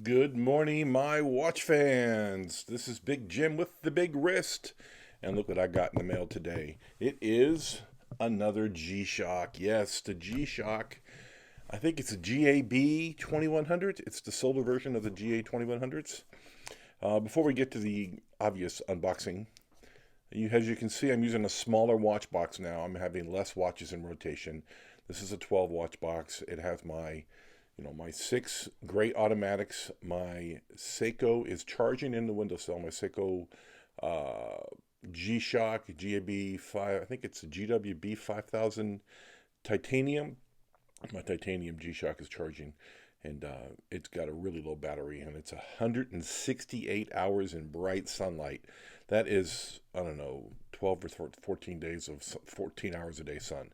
Good morning, my watch fans. This is Big Jim with the Big Wrist. And look what I got in the mail today. It is another G-Shock. Yes, the G-Shock. I think it's a GAB 2100. It's the solar version of the GA 2100s. Before we get to the obvious unboxing, as you can see, I'm using a smaller watch box now. I'm having less watches in rotation. This is a 12 watch box. It has my 6 great automatics. My Seiko is charging in the windowsill. My Seiko G-Shock GAB 5, I think it's a GWB 5000 titanium. My titanium G-Shock is charging, and it's got a really low battery, and it's 168 hours in bright sunlight. That is, I don't know, 12 or 14 days of 14 hours a day sun.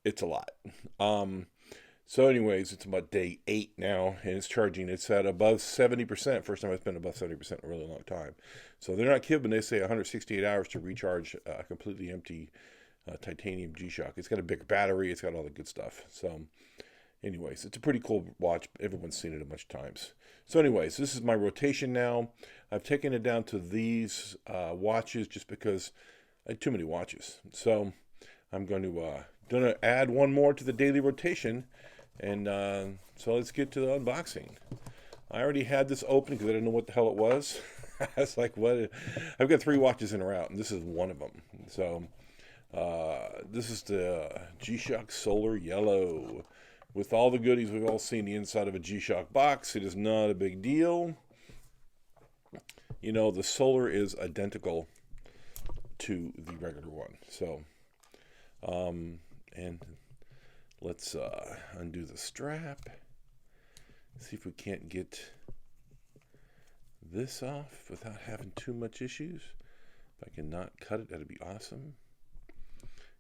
It's a lot. So anyways, it's about day 8 now, and it's charging. It's at above 70%. First time it's been above 70% in a really long time. So they're not kidding when they say 168 hours to recharge a completely empty titanium G-Shock. It's got a big battery. It's got all the good stuff. So anyways, it's a pretty cool watch. Everyone's seen it a bunch of times. So anyways, this is my rotation now. I've taken it down to these watches just because I had too many watches. So I'm going to add one more to the daily rotation. And so let's get to the unboxing. I already had this open because I didn't know what the hell it was. I was like, what? I've got 3 watches in a row, and this is one of them. So this is the G-Shock Solar Yellow. With all the goodies we've all seen the inside of a G-Shock box, it is not a big deal. You know, the Solar is identical to the regular one. So, and let's undo the strap. See if we can't get this off without having too much issues. If I can not cut it, that'd be awesome.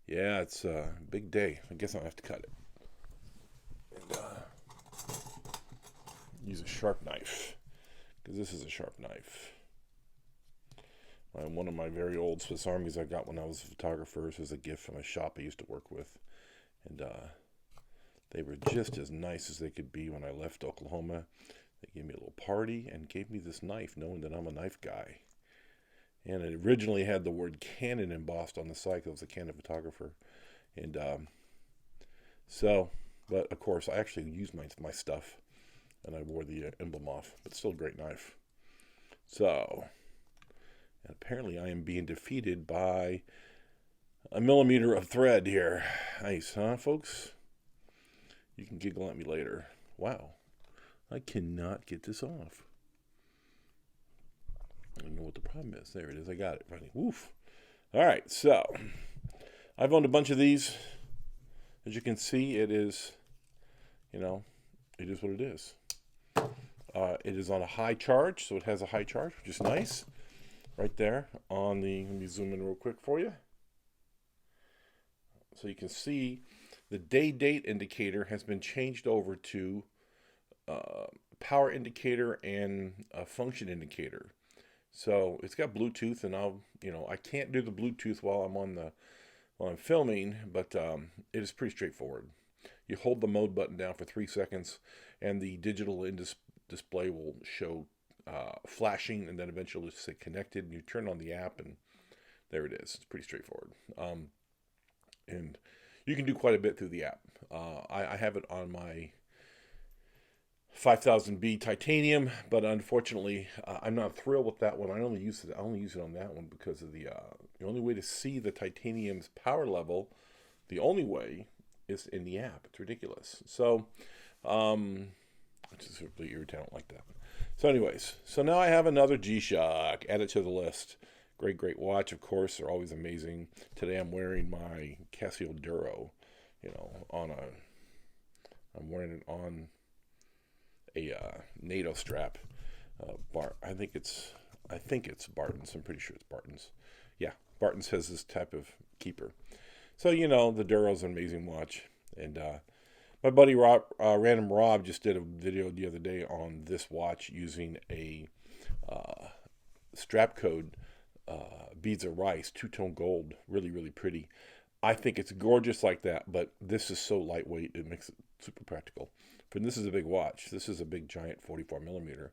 Yeah, it's a big day. I guess I'll have to cut it. And use a sharp knife, because this is a sharp knife. One of my very old Swiss Armies I got when I was a photographer. This was a gift from a shop I used to work with. And they were just as nice as they could be when I left Oklahoma. They gave me a little party and gave me this knife, knowing that I'm a knife guy. And it originally had the word Canon embossed on the side because I was a Canon photographer. And but of course, I actually used my stuff, and I wore the emblem off. But still a great knife. So, and apparently I am being defeated by a millimeter of thread here. Nice, huh, folks? You can giggle at me later. Wow, I cannot get this off. I don't know what the problem is. There it is. I got it. Running. Woof. All right, so I've owned a bunch of these. As you can see, it is, it is what it is. It is on a high charge, so it has a high charge, which is nice. Right there on the, let me zoom in real quick for you. So you can see the day date indicator has been changed over to power indicator and a function indicator. So it's got Bluetooth, and I can't do the Bluetooth while I'm filming, but it is pretty straightforward. You hold the mode button down for 3 seconds, and the digital display will show flashing, and then eventually say connected, and you turn on the app, and there it is. It's pretty straightforward. And you can do quite a bit through the app. I have it on my 5000B titanium, but unfortunately, I'm not thrilled with that one. I only use it on that one because of the only way to see the titanium's power level, the only way is in the app. It's ridiculous. So, which is really irritating. I don't like that. So anyways, so now I have another G-Shock added to the list. Great watch, of course. They're always amazing. Today I'm wearing my Casio Duro, I'm wearing it on a NATO strap. I think it's Barton's. I'm pretty sure it's Barton's. Yeah, Barton's has this type of keeper. So the Duro's an amazing watch, and my buddy Random Rob just did a video the other day on this watch using a strap code, beads of rice, two-tone gold, really pretty. I think it's gorgeous like that, but this is so lightweight, it makes it super practical. And this is a big watch. This is a big giant 44 millimeter,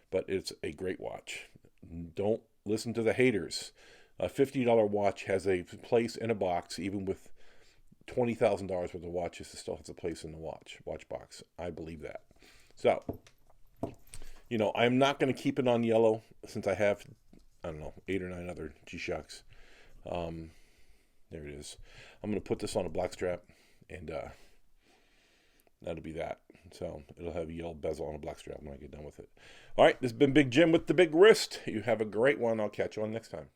but it's a great watch. Don't listen to the haters. A $50 watch has a place in a box, even with $20,000 worth of watches. It still has a place in the watch box. I believe that. So, I'm not going to keep it on yellow since I have, I don't know, 8 or 9 other G-Shocks. There it is. I'm going to put this on a black strap, and that'll be that. So it'll have a yellow bezel on a black strap when I get done with it. All right, this has been Big Jim with the Big Wrist. You have a great one. I'll catch you on next time.